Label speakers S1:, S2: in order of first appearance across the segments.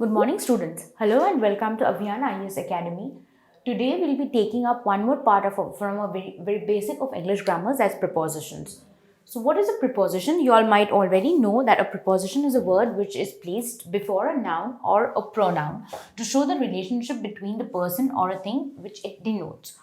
S1: Good morning, students. Hello and welcome to Avyan IES Academy. Today we'll be taking up one more part from a very basic of English grammars as prepositions. So, what is a preposition? You all might already know that a preposition is a word which is placed before a noun or a pronoun to show the relationship between the person or a thing which it denotes.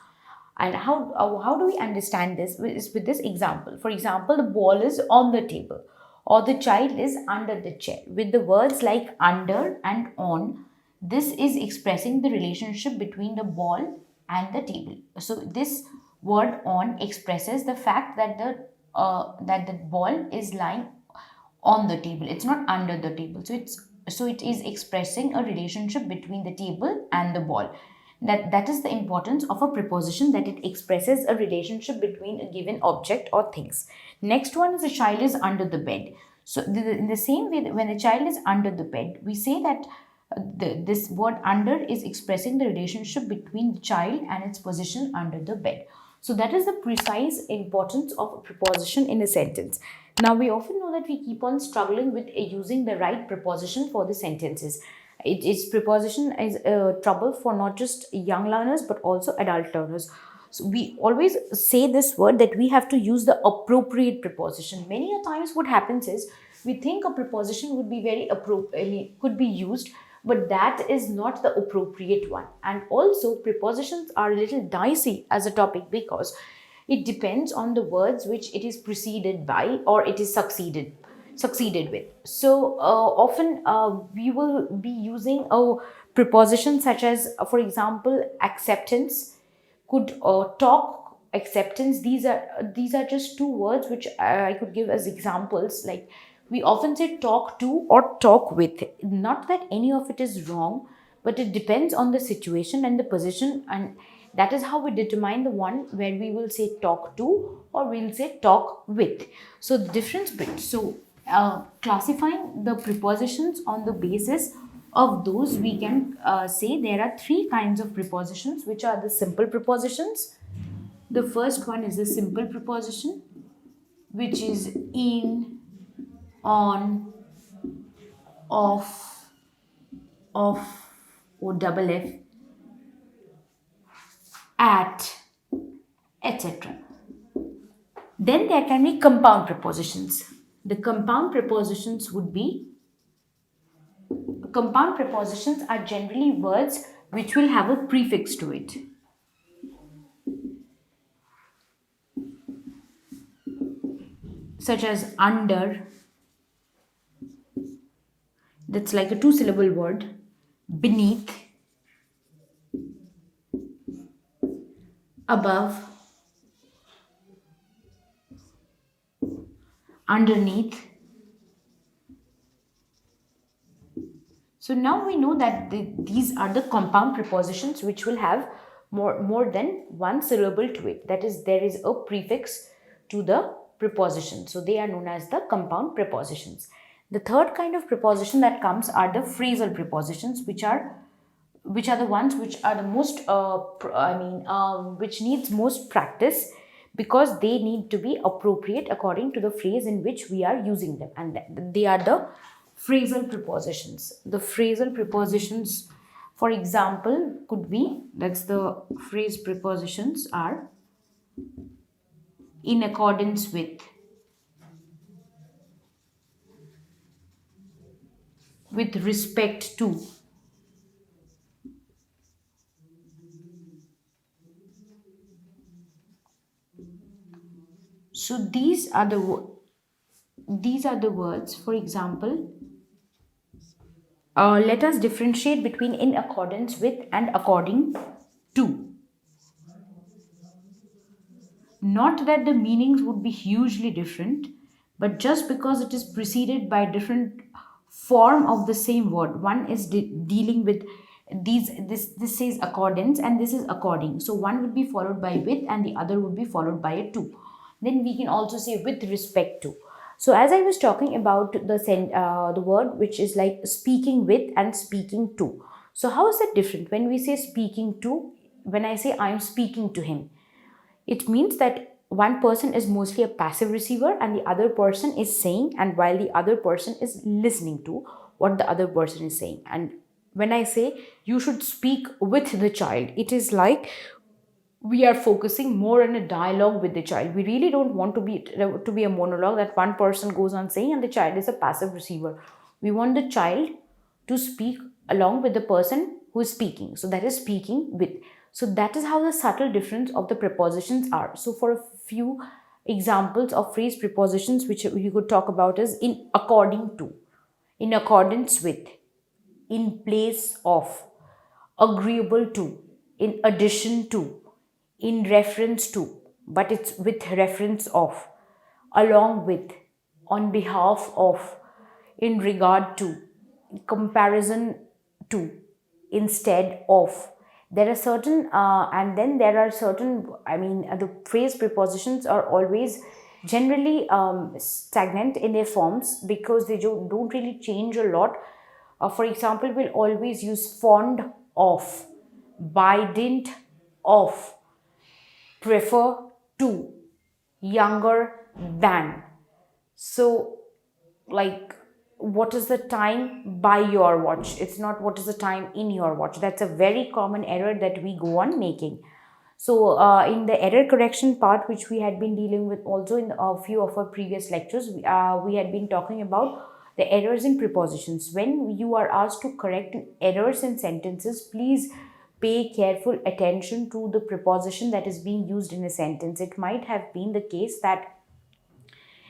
S1: And how do we understand this? Is with this example. For example, the ball is on the table or the child is under the chair. With the words like under and on, this is expressing the relationship between the ball and the table. So this word on expresses the fact that the ball is lying on the table. It's not under the table. So it is expressing a relationship between the table and the ball. That is the importance of a preposition, that it expresses a relationship between a given object or things. Next one is a child is under the bed. So in the same way, when a child is under the bed, we say that this word under is expressing the relationship between the child and its position under the bed. So that is the precise importance of a preposition in a sentence. Now we often know that we keep on struggling with using the right preposition for the sentences. Preposition is trouble for not just young learners but also adult learners. So we always say this word that we have to use the appropriate preposition. Many a times what happens is we think a preposition would be very appropriate, could be used, but that is not the appropriate one. And also prepositions are a little dicey as a topic because it depends on the words which it is preceded by or it is succeeded with. So often we will be using a preposition such as, for example, acceptance, could talk, acceptance. These are just two words which I could give as examples. Like we often say talk to or talk with. Not that any of it is wrong, but it depends on the situation and the position, and that is how we determine the one where we will say talk to or we'll say talk with. So the difference between classifying the prepositions on the basis of those, we can say there are three kinds of prepositions, which are the simple prepositions. The first one is a simple preposition, which is in, on, off, or double F, at, etc. Then there can be compound prepositions. The compound prepositions are generally words which will have a prefix to it. Such as under, that's like a two-syllable word, beneath, above, underneath. So now we know that these are the compound prepositions which will have more than one syllable to it. That is, there is a prefix to the preposition. So they are known as the compound prepositions. The third kind of preposition that comes are the phrasal prepositions, which are the ones which are the most which needs most practice, because they need to be appropriate according to the phrase in which we are using them, and they are the phrasal prepositions. The phrasal prepositions, for example, could be, that's the phrase prepositions are in accordance with respect to, so these are the words. For example, let us differentiate between in accordance with and according to. Not that the meanings would be hugely different, but just because it is preceded by different form of the same word. One is dealing with this says accordance and this is according. So one would be followed by with and the other would be followed by a to. Then we can also say with respect to. So as I was talking about the word which is like speaking with and speaking to. So how is that different? When we say speaking to, when I say I am speaking to him, it means that one person is mostly a passive receiver and the other person is saying, and while the other person is listening to what the other person is saying. And When I say you should speak with the child, it is like we are focusing more on a dialogue with the child. We really don't want to be a monologue that one person goes on saying and the child is a passive receiver. We want the child to speak along with the person who is speaking, so that is speaking with. So that is how the subtle difference of the prepositions are. So for a few examples of phrase prepositions which you could talk about is in according to, in accordance with, in place of, agreeable to, in addition to, in reference to, but it's with reference of, along with, on behalf of, in regard to, in comparison to, instead of. There are certain, and then there are certain, the phrase prepositions are always generally stagnant in their forms because they don't really change a lot. For example, we'll always use fond of, by dint of, prefer to, younger than. So, like, what is the time by your watch? It's not what is the time in your watch. That's a very common error that we go on making. So, in the error correction part, which we had been dealing with also in a few of our previous lectures, we had been talking about the errors in prepositions. When you are asked to correct errors in sentences, please pay careful attention to the preposition that is being used in a sentence. It might have been the case that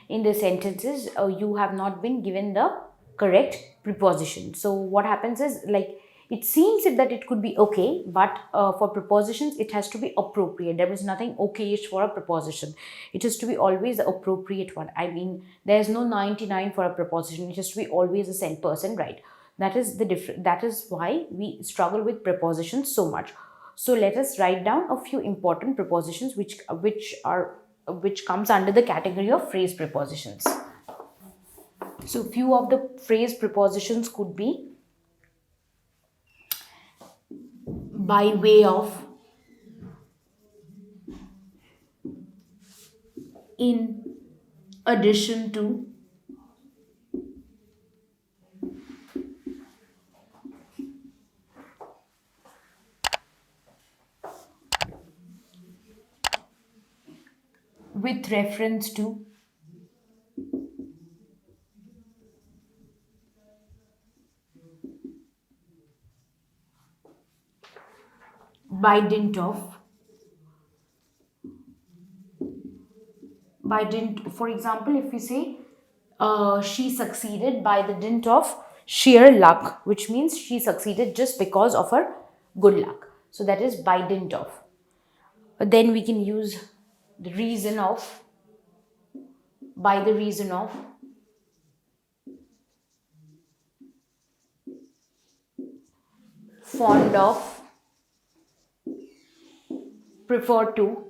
S1: in the sentences you have not been given the correct preposition. So what happens is, like, it seems that it could be okay, but for prepositions it has to be appropriate. There is nothing okayish for a preposition. It has to be always the appropriate one. There is no 99 for a preposition. It has to be always a 100% right. That is the different. That is why we struggle with prepositions so much. So let us write down a few important prepositions which comes under the category of phrase prepositions. So few of the phrase prepositions could be by way of, in addition to, with reference to, by dint of. For example, if we say she succeeded by the dint of sheer luck, which means she succeeded just because of her good luck. So that is by dint of. But then we can use the reason of, by the reason of, fond of, prefer to,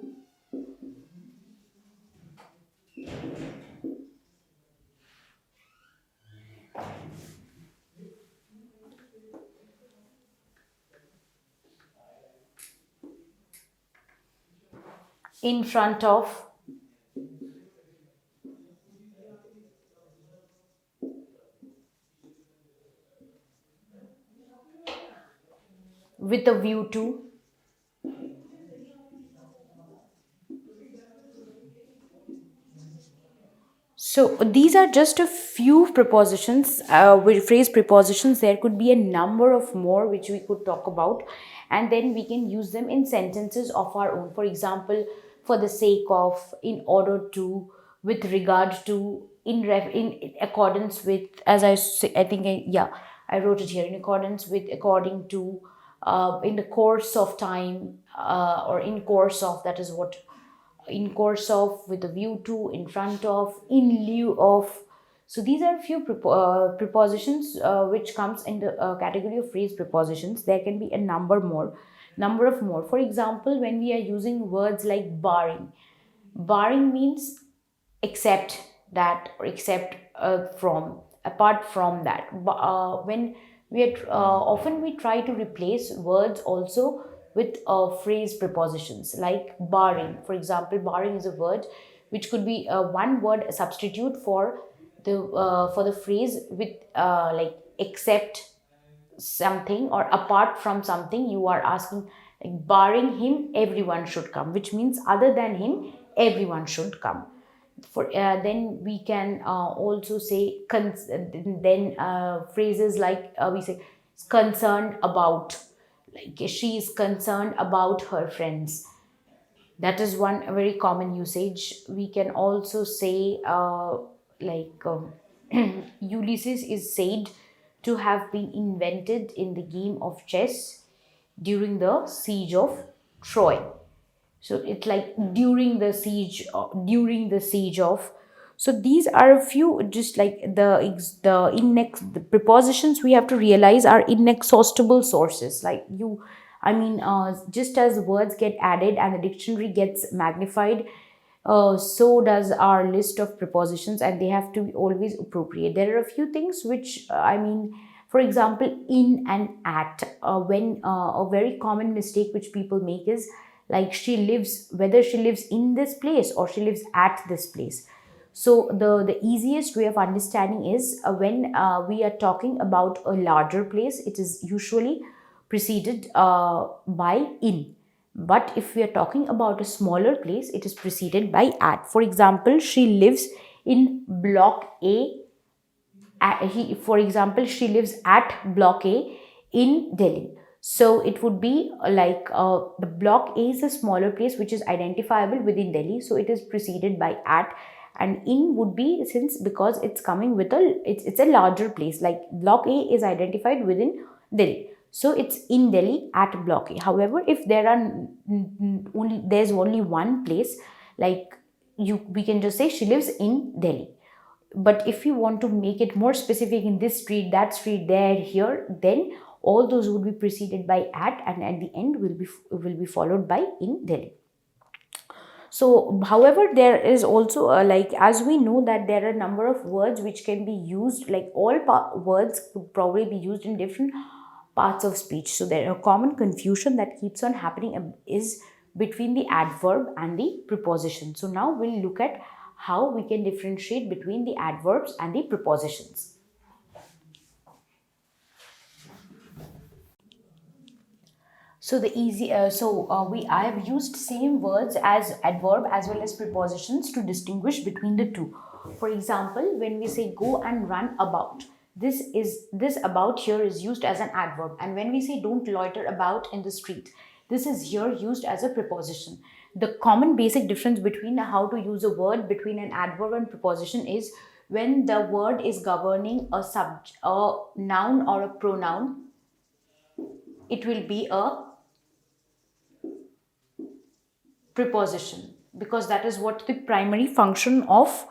S1: in front of, with a view to. So these are just a few prepositions, with phrase prepositions. There could be a number of more which we could talk about, and then we can use them in sentences of our own. For example, for the sake of, in order to, with regard to, in accordance with, as I say, I wrote it here, in accordance with, according to, in the course of time, or in course of. That is what, in course of, with a view to, in front of, in lieu of. So these are a few prepositions which comes in the category of phrase prepositions. There can be a number of more. For example, when we are using words like barring. Barring means except that, or except from, apart from that. When we are often we try to replace words also with phrase prepositions like barring. For example, barring is a word which could be one word substitute for the phrase with like except something or apart from something, you are asking, like, barring him, everyone should come, which means other than him, everyone should come. For then we can also say then phrases like we say concerned about, like she is concerned about her friends. That is one very common usage. We can also say like Ulysses is said to have been invented in the game of chess during the siege of Troy. So it's like during the siege of. So these are a few, just like the prepositions we have to realize are inexhaustible sources. Like you, I mean, just as words get added and the dictionary gets magnified, so does our list of prepositions, and they have to be always appropriate. There are a few things which for example, in and at. When a very common mistake which people make is like she lives, whether she lives in this place or she lives at this place. So the easiest way of understanding is when we are talking about a larger place, it is usually preceded by in. But if we are talking about a smaller place, it is preceded by at. For example, she lives in block A. For example, she lives at block A in Delhi. So it would be like the block A is a smaller place which is identifiable within Delhi. So it is preceded by at, and in would be, since because it's coming with it's a larger place. Like block A is identified within Delhi. So it's in Delhi at block A. However, if there's only one place, like we can just say she lives in Delhi. But if you want to make it more specific, in this street, that street, there, here, then all those would be preceded by at, and at the end will be followed by in Delhi. So however, there is also like, as we know that there are a number of words which can be used, like all words could probably be used in different parts of speech. So there a common confusion that keeps on happening is between the adverb and the preposition. So now we'll look at how we can differentiate between the adverbs and the prepositions. So I have used same words as adverb as well as prepositions to distinguish between the two. For example, when we say go and run about, this about here is used as an adverb, and when we say don't loiter about in the street, this is here used as a preposition. The common basic difference between how to use a word between an adverb and preposition is when the word is governing a noun or a pronoun, it will be a preposition, because that is what the primary function of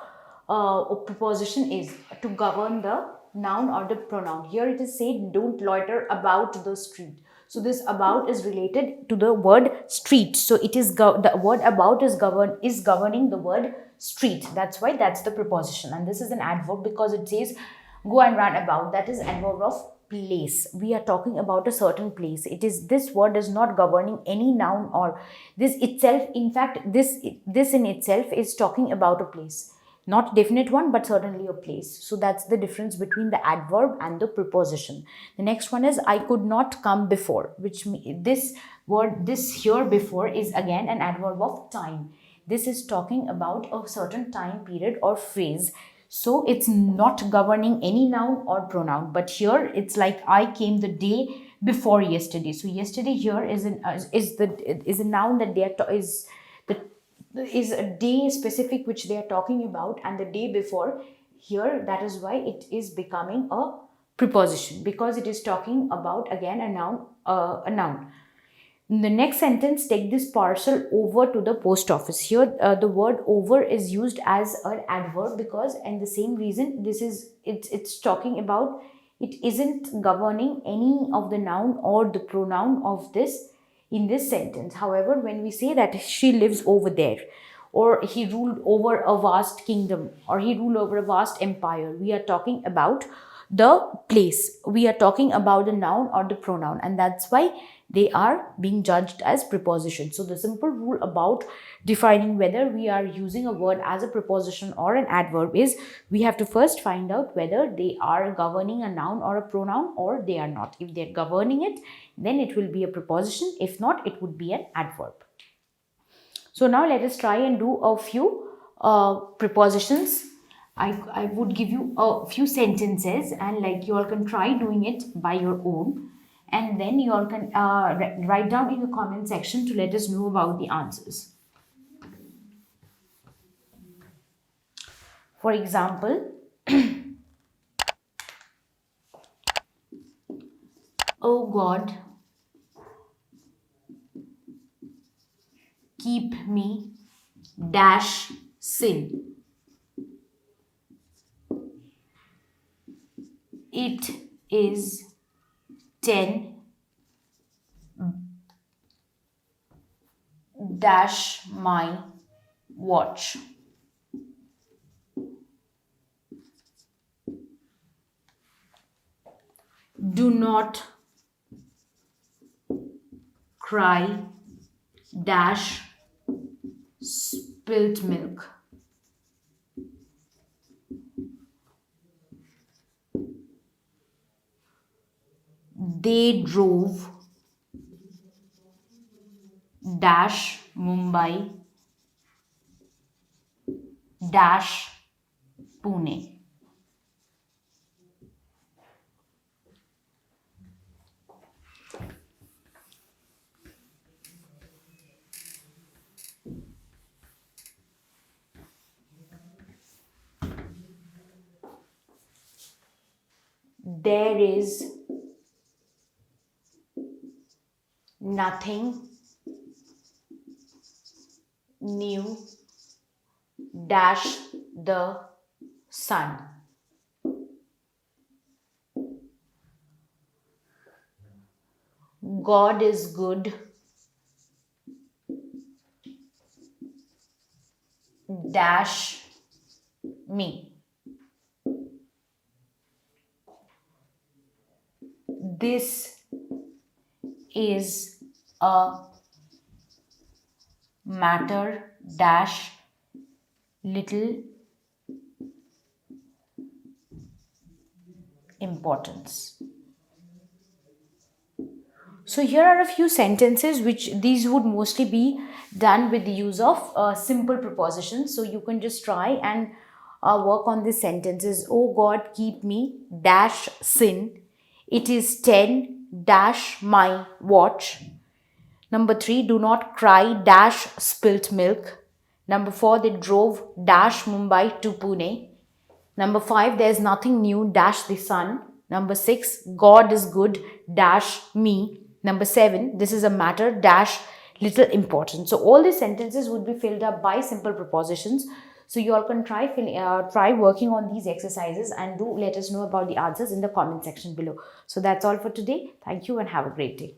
S1: a preposition is, to govern the noun or the pronoun. Here it is said don't loiter about the street. So this about is related to the word street. So it is the word about is governing the word street. That's why that's the preposition. And this is an adverb because it says go and run about. That is adverb of place. We are talking about a certain place. It is, this word is not governing any noun or this itself. In fact, this in itself is talking about a place. Not definite one, but certainly a place. So that's the difference between the adverb and the preposition. The next one is I could not come before, which this word, this here before, is again an adverb of time. This is talking about a certain time period or phase. So it's not governing any noun or pronoun, but here it's like I came the day before yesterday. So yesterday here is a noun that is a day specific which they are talking about, and the day before here, that is why it is becoming a preposition, because it is talking about again a noun. In the next sentence, take this parcel over to the post office. Here the word over is used as an adverb because, and the same reason, it's talking about, it isn't governing any of the noun or the pronoun of this in this sentence. However, when we say that she lives over there, or he ruled over a vast kingdom, or he ruled over a vast empire, we are talking about the place. We are talking about the noun or the pronoun, and that's why they are being judged as prepositions. So the simple rule about defining whether we are using a word as a preposition or an adverb is we have to first find out whether they are governing a noun or a pronoun or they are not. If they're governing it, then it will be a preposition. If not, it would be an adverb. So now let us try and do a few prepositions. I would give you a few sentences, and like you all can try doing it by your own, and then you all can write down in the comment section to let us know about the answers. For example, oh God, keep me dash sin. It is 10 dash my watch. Do not cry dash spilt milk. They drove dash Mumbai dash Pune. There is nothing new dash the sun. God is good dash me. This is a matter dash little importance. So here are a few sentences which these would mostly be done with the use of simple prepositions. So you can just try and work on these sentences. Oh God, keep me dash sin. It is 10 dash my watch. Number 3, do not cry dash spilt milk. Number 4, they drove dash Mumbai to Pune. Number 5, there's nothing new dash the sun. Number 6, God is good dash me. Number 7, this is a matter dash little important. So all these sentences would be filled up by simple prepositions. So you all can try working on these exercises, and do let us know about the answers in the comment section below. So that's all for today. Thank you and have a great day.